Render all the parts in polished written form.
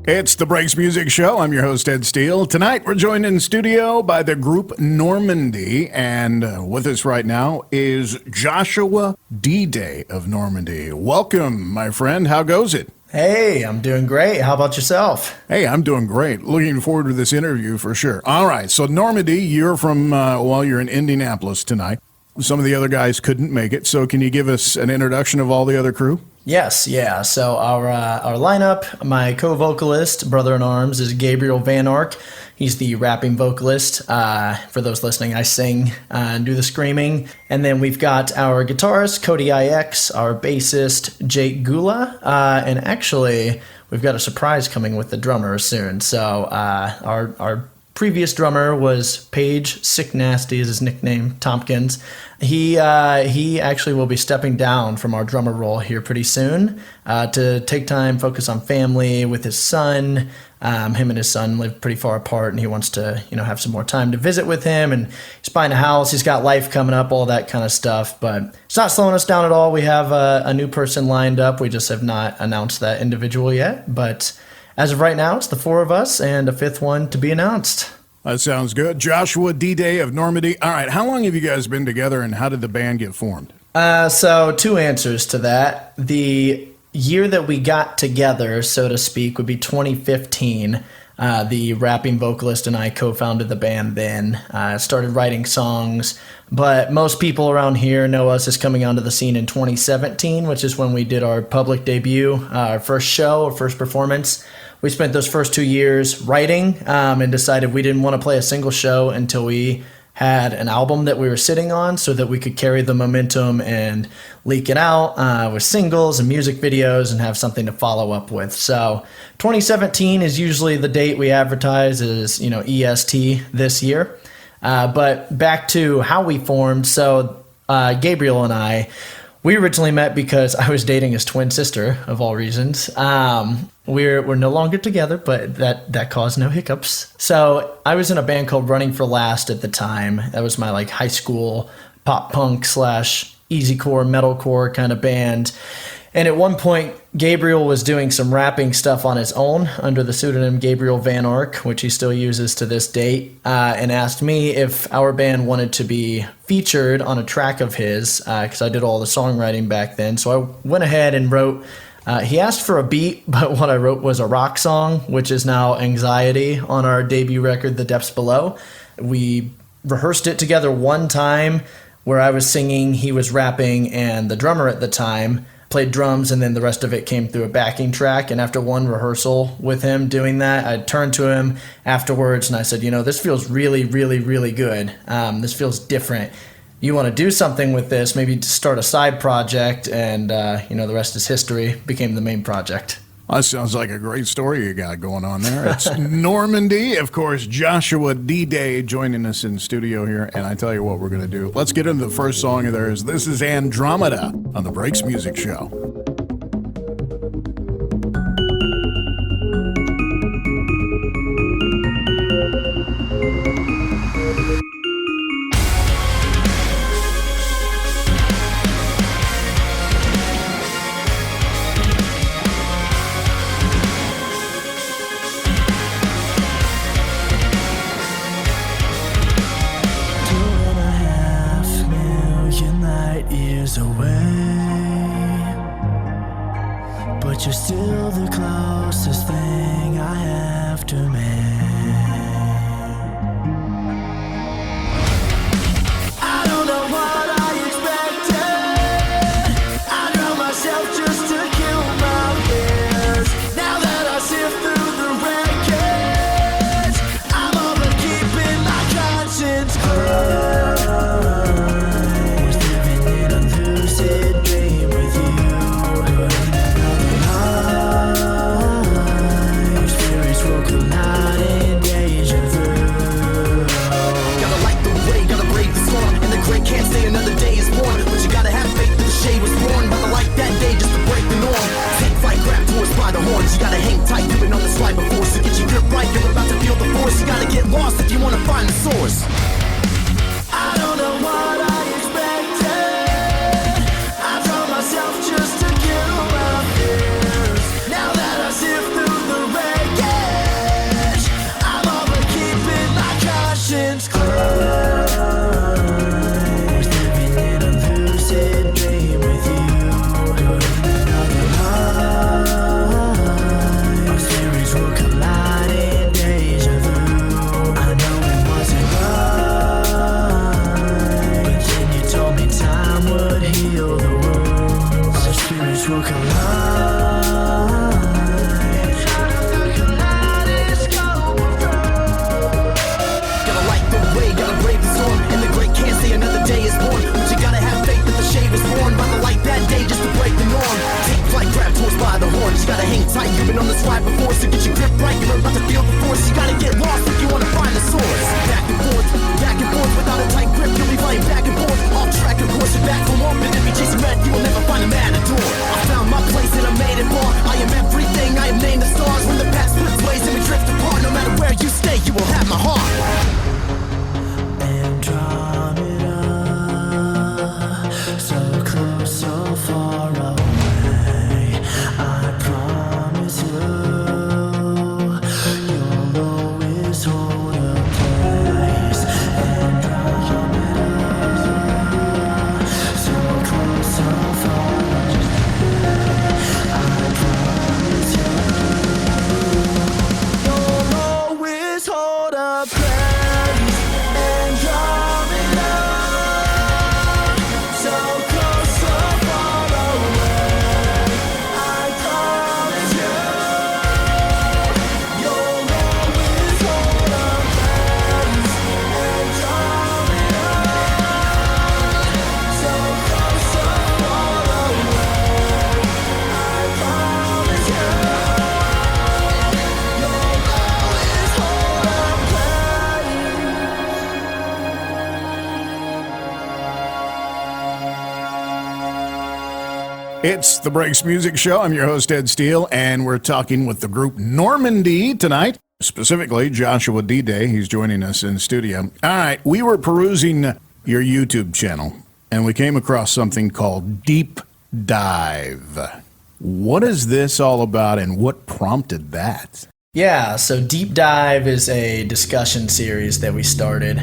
It's the Breaks Music Show. I'm your host, Ed Steele. Tonight, we're joined in studio by the group Normandy, and with us right now is Joshua D-Day of Normandy. Welcome, my friend. How goes it? Hey, I'm doing great. How about yourself? Hey, I'm doing great. Looking forward to this interview for sure. All right, so Normandy, you're from, you're in Indianapolis tonight. Some of the other guys couldn't make it, so can you give us an introduction of all the other crew? Yes, yeah. So our lineup, my co-vocalist, brother-in-arms, is Gabriel Van Ark. He's the rapping vocalist. For those listening, I sing and do the screaming. And then we've got our guitarist, Cody IX, our bassist, Jake Gula, and actually, we've got a surprise coming with the drummer soon. So our previous drummer was Paige Sick Nasty is his nickname, Tompkins. He actually will be stepping down from our drummer role here pretty soon to take time, focus on family with his son. Him and his son live pretty far apart, and he wants to, have some more time to visit with him. And he's buying a house. He's got life coming up, all that kind of stuff. But it's not slowing us down at all. We have a new person lined up. We just have not announced that individual yet. But as of right now, it's the four of us and a fifth one to be announced. That sounds good. Joshua D-Day of Normandy. All right, how long have you guys been together, and how did the band get formed? So two answers to that. The year that we got together, so to speak, would be 2015. The rapping vocalist and I co-founded the band then. Started writing songs, but most people around here know us as coming onto the scene in 2017, which is when we did our public debut, our first show, our first performance. We spent those first 2 years writing and decided we didn't want to play a single show until we had an album that we were sitting on so that we could carry the momentum and leak it out with singles and music videos and have something to follow up with. So 2017 is usually the date we advertise as, EST this year. But back to how we formed. So Gabriel and I, we originally met because I was dating his twin sister, of all reasons. We're no longer together, but that caused no hiccups. So I was in a band called Running for Last at the time. That was my high school pop punk / easycore, metalcore kind of band. And at one point, Gabriel was doing some rapping stuff on his own under the pseudonym Gabriel Van Ark, which he still uses to this date, and asked me if our band wanted to be featured on a track of his, because I did all the songwriting back then. So I went ahead and wrote, he asked for a beat, but what I wrote was a rock song, which is now Anxiety on our debut record, The Depths Below. We rehearsed it together one time where I was singing, he was rapping, and the drummer at the time played drums, and then the rest of it came through a backing track. And after one rehearsal with him doing that, I turned to him afterwards and I said, this feels really, really, really good. This feels different. You want to do something with this, maybe start a side project, and the rest is history. Became the main project. That sounds like a great story you got going on there. It's Normandy, of course, Joshua D-Day joining us in studio here. And I tell you what we're going to do. Let's get into the first song of theirs. This is Andromeda on the Breaks Music Show. You're still the closest thing I have to me. I don't know what I expected. I drown myself just to kill my fears. Now that I sift through the wreckage, I'm all but keeping my conscience clear. Was living in a lucid dream with you. Can't say another day is born, but you gotta have faith that the shade was born by the light that day just to break the norm. Take flight, grab tours by the horns. You gotta hang tight, you've been on the slide before, so get your grip right. You're about to feel the force. You gotta get lost if you wanna find the source. I don't know what I expected. I told myself just to kill my fears. Now that I sift through the wreckage, worlds will collide. Gotta light the way, gotta brave the storm, and the great can't say another day is born. But you gotta have faith that the shade was born by the light that day just to break the norm. Take flight, grab tours by the horns. You gotta hang tight, you've been on this ride before, so get your grip right. You're about to feel the force. You gotta get lost if you wanna find the source. Back and forth, without a tight grip, you'll be flying back and forth. Off track, of course, you're back for more. But if you chase red, you will never find a matador. I found my place and I made it for. I am everything, I am named the stars. When the path splits ways and we drift apart, no matter where you stay, you will have my heart. Andromeda, so close, so far away. I promise you, you'll always hold a place. Andromeda, so close, so far away. I promise you, you'll always hold a place. Andromeda, so close, so far away. I promise you, you'll always hold a place. Andromeda, so close, so far away. I promise you, you'll always hold a place. It's the Breaks Music Show. I'm your host, Ed Steele, and we're talking with the group Normandy tonight, specifically Joshua D-Day. He's joining us in studio. All right, we were perusing your YouTube channel, and we came across something called Deep Dive. What is this all about, and what prompted that? Yeah, so Deep Dive is a discussion series that we started.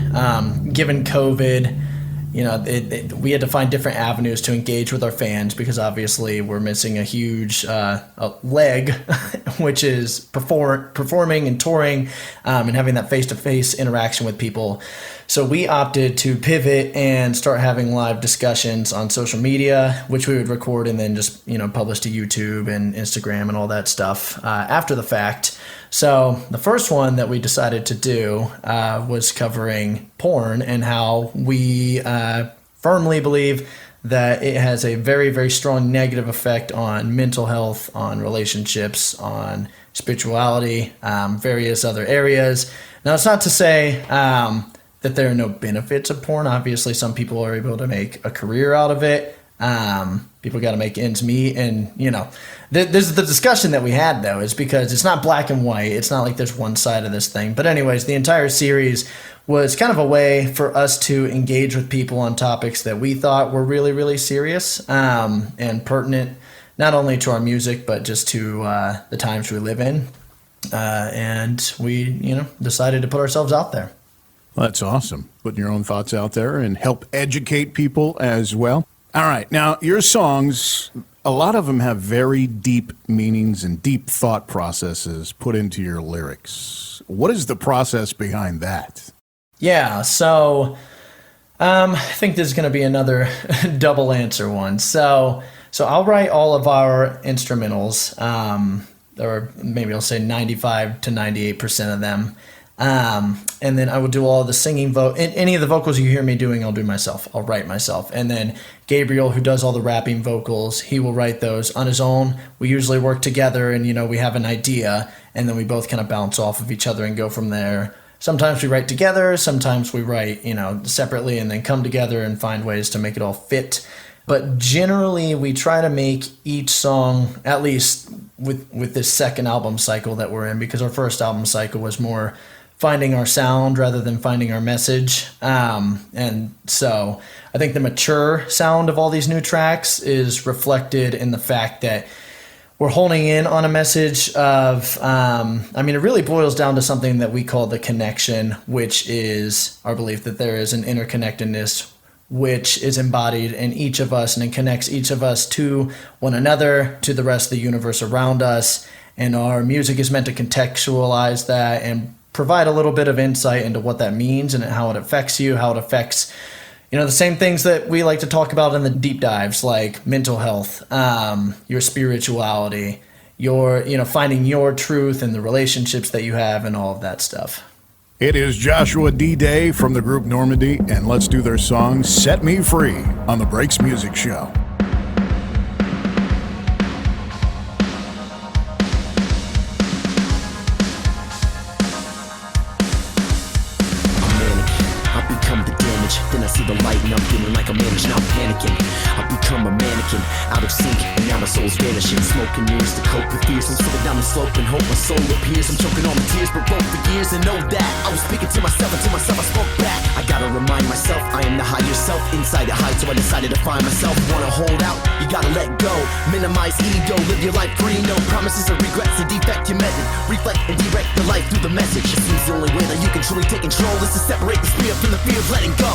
Given COVID, we had to find different avenues to engage with our fans because obviously we're missing a huge leg, which is performing and touring and having that face-to-face interaction with people. So we opted to pivot and start having live discussions on social media, which we would record and then just publish to YouTube and Instagram and all that stuff after the fact. So the first one that we decided to do was covering porn and how we firmly believe that it has a very, very strong negative effect on mental health, on relationships, on spirituality, various other areas. Now, it's not to say that there are no benefits of porn. Obviously, some people are able to make a career out of it. People got to make ends meet. And, this is the discussion that we had, though, is because it's not black and white. It's not like there's one side of this thing. But anyways, the entire series was kind of a way for us to engage with people on topics that we thought were really, really serious and pertinent, not only to our music, but just to the times we live in. And we, decided to put ourselves out there. Well, that's awesome. Putting your own thoughts out there and help educate people as well. All right. Now, your songs, a lot of them have very deep meanings and deep thought processes put into your lyrics. What is the process behind that? Yeah, so I think this is going to be another double answer one. So I'll write all of our instrumentals, or maybe I'll say 95 to 98% of them. And then I will do all the singing any of the vocals you hear me doing, I'll do myself. I'll write myself. And then Gabriel, who does all the rapping vocals, he will write those on his own. We usually work together and, we have an idea and then we both kind of bounce off of each other and go from there. Sometimes we write together, sometimes we write, separately and then come together and find ways to make it all fit. But generally, we try to make each song, at least with this second album cycle that we're in, because our first album cycle was more finding our sound rather than finding our message. And so I think the mature sound of all these new tracks is reflected in the fact that we're honing in on a message of, it really boils down to something that we call the connection, which is our belief that there is an interconnectedness which is embodied in each of us and it connects each of us to one another, to the rest of the universe around us. And our music is meant to contextualize that and provide a little bit of insight into what that means and how it affects you, how it affects the same things that we like to talk about in the deep dives, like mental health, your spirituality, your, finding your truth and the relationships that you have and all of that stuff. It is Joshua D-Day from the group Normandy, and let's do their song Set Me Free on the Breaks Music Show. Then I see the light and I'm feeling like I'm managed, now I'm panicking. I've become a mannequin, out of sync, and now my soul's vanishing. Smoking mirrors to cope with fears. I'm slipping down the slope and hope my soul appears. I'm choking on my tears, but broke for years and know that I was speaking to myself, and to myself I spoke back. I gotta remind myself I am the higher self. Inside it hide, so I decided to find myself. Wanna hold out, you gotta let go. Minimize ego, live your life free. No promises or regrets, and defect your method. Reflect and direct your life through the message. It seems the only way that you can truly take control is to separate the spirit from the fear of letting go.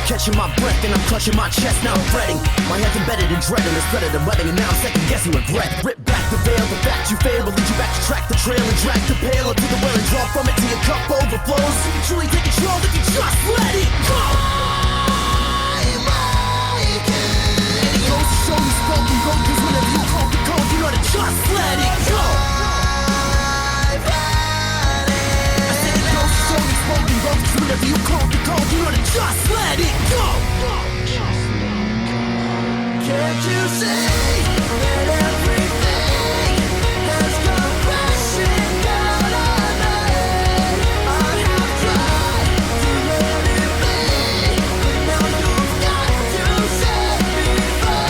Catching my breath and I'm clutching my chest. Now I'm fretting. My head's embedded in dread and it's predator webbing, and now I'm second guessing regret. Rip back the veil, the fact you fail will lead you back to track the trail and drag the pail up to the well and draw from it till your cup overflows. You can truly take control if you just let it go. And it goes to show you spoken go, cause whenever you call the code, you know to just let it go. I said it goes to show you spoken go, cause whenever you call the code, you know to just let it go. Can't you see that everything has come crashing down on me? I have tried to let it be, but now you've got to set me free.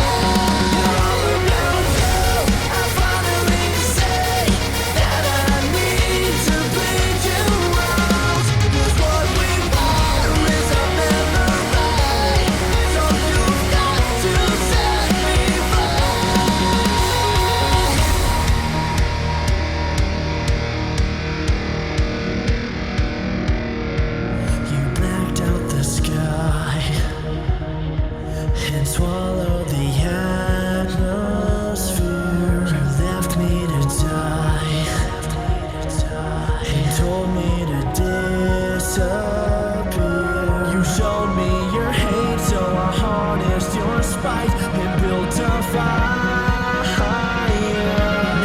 You're all around you. I finally say that I need to bleed you out, 'cause what we want is a memory. So you've got to set me free. You blacked out the sky and swallowed the atmosphere. You left me to die and told me to disappear. You showed me your hate, so I harnessed your spite and built a fire.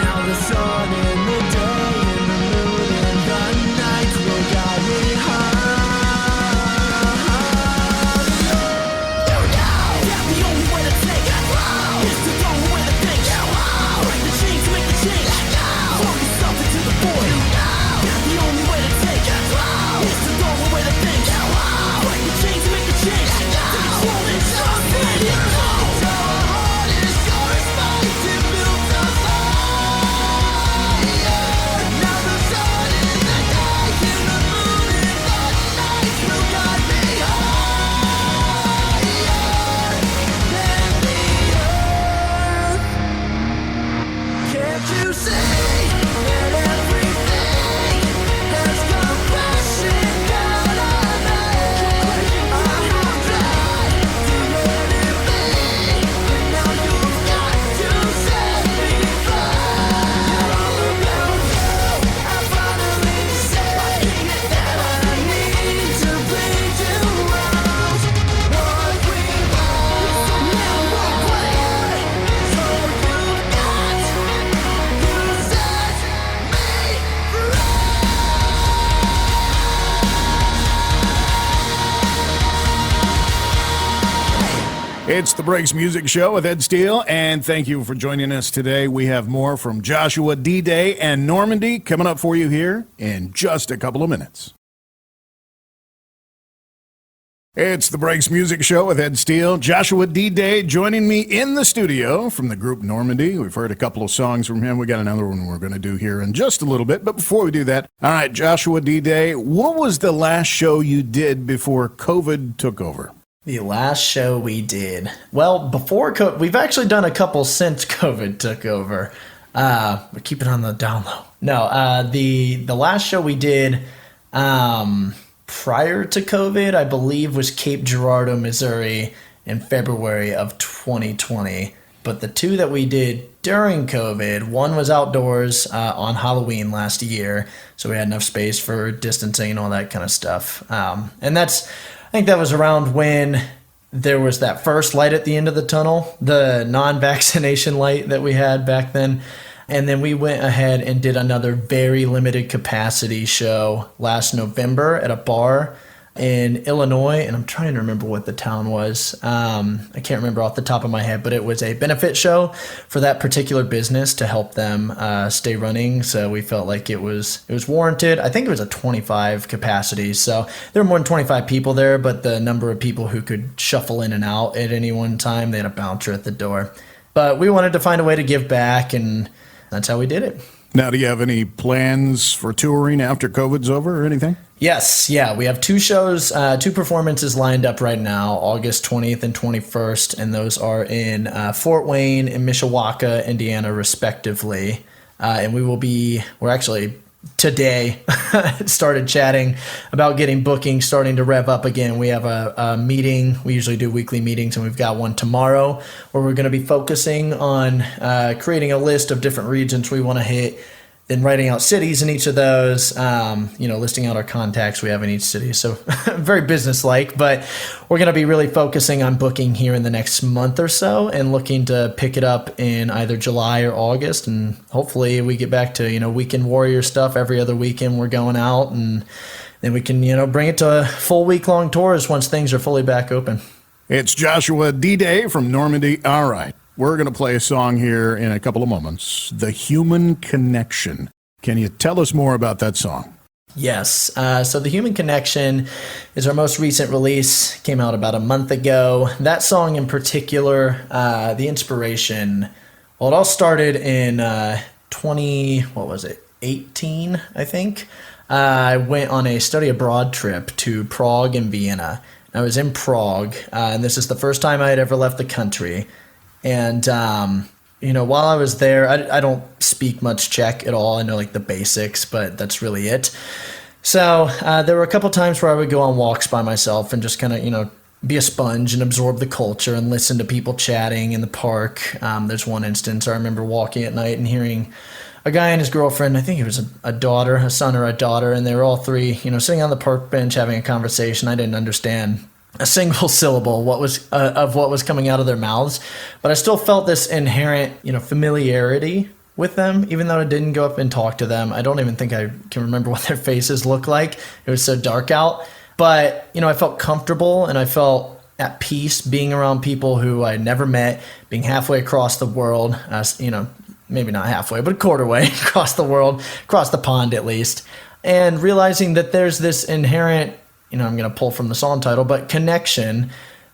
Now the sun in the day and the moon in the night will guide me home. You know that the only way to take it is to throw away the things. Break the chains to make the change. Throw yourself into the void. You know that the only way to take it is to throw away the things. Break the chains to make the change. Take control and just let it go. Our heart is yours, fight to build the fire. Now the sun in the day and the moon in the night will guide me higher than the earth. Can't you see that everything has come crashing down on me? I have tried to let it be, but now you've got to set me free. You're all around you. I finally say that I need to bleed you out. What we want now won't play, so you've got to set me free. It's the Breaks Music Show with Ed Steele, and thank you for joining us today. We have more from Joshua D-Day and Normandy coming up for you here in just a couple of minutes. It's the Breaks Music Show with Ed Steele. Joshua D-Day joining me in the studio from the group Normandy. We've heard a couple of songs from him. We got another one we're going to do here in just a little bit. But before we do that, all right, Joshua D-Day, what was the last show you did before COVID took over? The last show we did, well, before COVID, we've actually done a couple since COVID took over. We're keeping on the down low. No, the last show we did prior to COVID, I believe, was Cape Girardeau, Missouri in February of 2020. But the two that we did during COVID, one was outdoors on Halloween last year, so we had enough space for distancing and all that kind of stuff. And I think that was around when there was that first light at the end of the tunnel, the non-vaccination light that we had back then. And then we went ahead and did another very limited capacity show last November at a bar in Illinois, and I'm trying to remember what the town was. I can't remember off the top of my head, but it was a benefit show for that particular business to help them stay running. So we felt like it was warranted. I think it was a 25 capacity, so there were more than 25 people there, but the number of people who could shuffle in and out at any one time, they had a bouncer at the door. But we wanted to find a way to give back, and that's how we did it. Now, do you have any plans for touring after COVID's over or anything? Yes, yeah, we have two shows, two performances lined up right now, August 20th and 21st, and those are in Fort Wayne and Mishawaka, Indiana, respectively. And we're actually today started chatting about getting bookings starting to rev up again. We have a meeting. We usually do weekly meetings, and we've got one tomorrow where we're going to be focusing on creating a list of different regions we want to hit, then writing out cities in each of those, listing out our contacts we have in each city. So very business-like, but we're going to be really focusing on booking here in the next month or so and looking to pick it up in either July or August. And hopefully we get back to, weekend warrior stuff. Every other weekend we're going out, and then we can, bring it to full week-long tours once things are fully back open. It's Joshua D-Day from Normandy. All right. We're going to play a song here in a couple of moments, The Human Connection. Can you tell us more about that song? Yes. So The Human Connection is our most recent release. Came out about a month ago. That song in particular, the inspiration, well, it all started in 18, I think. I went on a study abroad trip to Prague and Vienna. I was in Prague, and this is the first time I had ever left the country. And, while I was there, I don't speak much Czech at all. I know the basics, but that's really it. So there were a couple times where I would go on walks by myself and just kind of, be a sponge and absorb the culture and listen to people chatting in the park. There's one instance I remember walking at night and hearing a guy and his girlfriend, I think it was a son or a daughter, and they were all three, sitting on the park bench having a conversation. I didn't understand a single syllable of what was coming out of their mouths, but I still felt this inherent, familiarity with them, even though I didn't go up and talk to them. I don't even think I can remember what their faces looked like. It was so dark out, but I felt comfortable and I felt at peace being around people who I never met, being halfway across the world, maybe not halfway, but a quarter way across the world, across the pond at least, and realizing that there's this inherent, I'm going to pull from the song title, but connection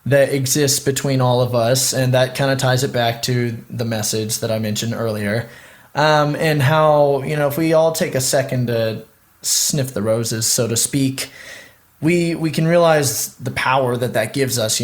that exists between all of us. And that kind of ties it back to the message that I mentioned earlier. And how, if we all take a second to sniff the roses, so to speak, we can realize the power that gives us.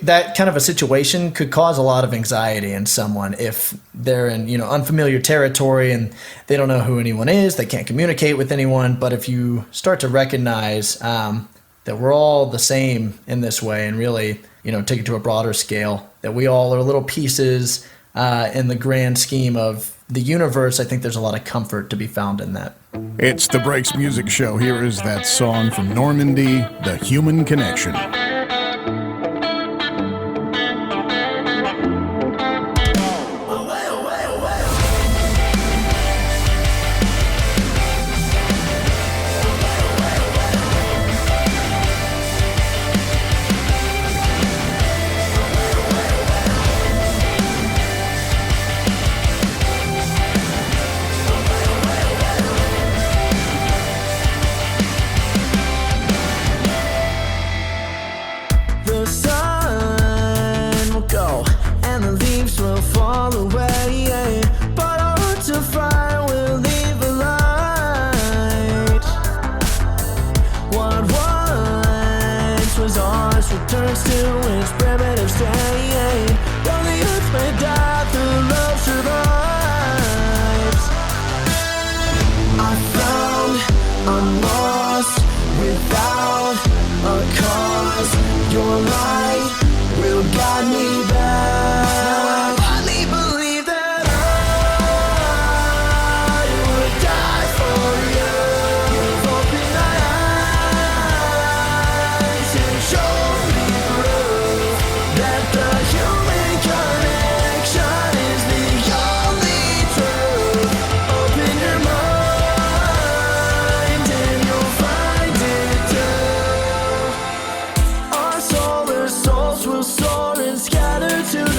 That kind of a situation could cause a lot of anxiety in someone if they're in, unfamiliar territory and they don't know who anyone is, they can't communicate with anyone. But if you start to recognize that we're all the same in this way and really, take it to a broader scale, that we all are little pieces in the grand scheme of the universe, I think there's a lot of comfort to be found in that. It's the Breaks Music Show. Here is that song from Normandy, The Human Connection.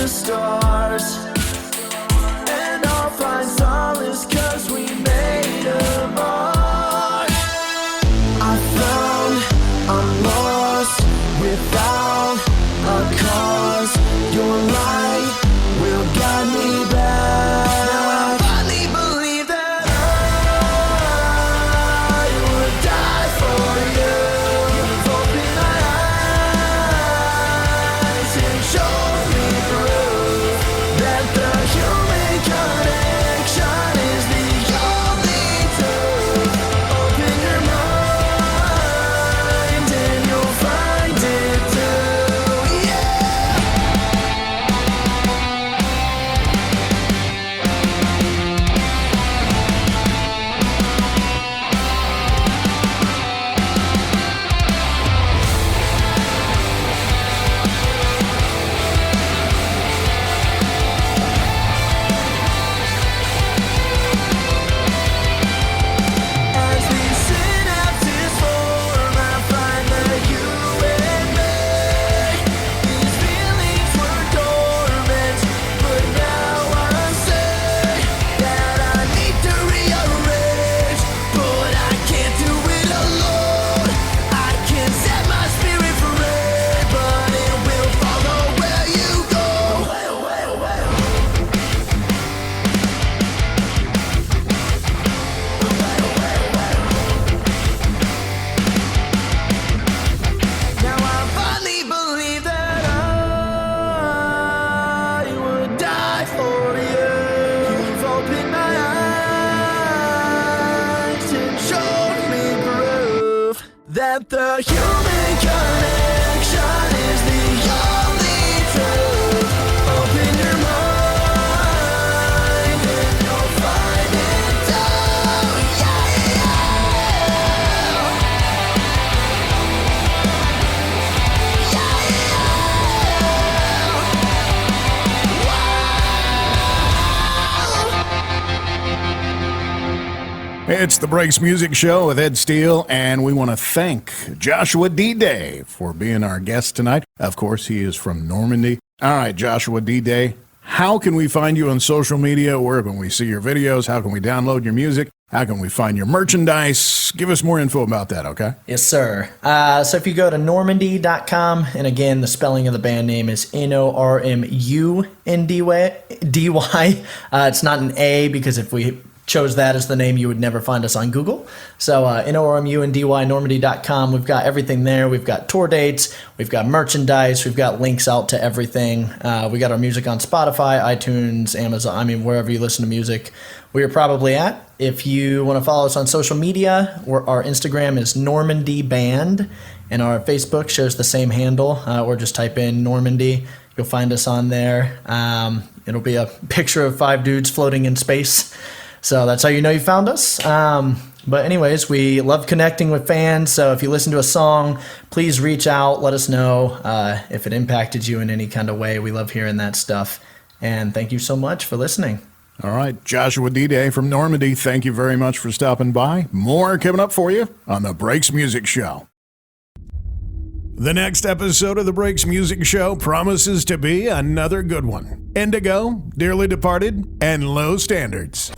the stars. And I'll find solace 'cause we made a mark. I found I'm lost without a cause. Your light will guide me back. Now I finally believe that I would die for you. You've opened my eyes and shown me proof that the human connection is the only truth. Open your mind and you'll find it too. Yeah. As these synapses form, I find that you and me. These feelings were dormant, but now I say that I need to rearrange. But I can't do it alone. I can set my spirit free, but it will follow where you go. Now I finally believe that I would die for you. You've opened my eyes and showed me proof that the human connection is the only truth. Open your mind and you'll find it too. Yeah, It's the Breaks Music Show with Ed Steele, and we want to thank Joshua D-Day for being our guest tonight. Of course, he is from Normandy. All right, Joshua D-Day, how can we find you on social media? Where can we see your videos? How can we download your music? How can we find your merchandise? Give us more info about that, okay? Yes, sir. So if you go to Normandy.com, and again, the spelling of the band name is Normundy. It's not an A, because if we chose that as the name, you would never find us on Google. So Normundy, Normandy.com. We've got everything there. We've got tour dates. We've got merchandise. We've got links out to everything. We got our music on Spotify, iTunes, Amazon. I mean, wherever you listen to music, we are probably at. If you want to follow us on social media, our Instagram is Normandy Band, and our Facebook shares the same handle, or just type in Normandy. You'll find us on there. It'll be a picture of 5 dudes floating in space. So that's how you know you found us. But anyways, we love connecting with fans. So if you listen to a song, please reach out. Let us know if it impacted you in any kind of way. We love hearing that stuff. And thank you so much for listening. All right, Joshua D-Day from Normandy, thank you very much for stopping by. More coming up for you on the Breaks Music Show. The next episode of the Breaks Music Show promises to be another good one. Indigo, Dearly Departed, and Low Standards.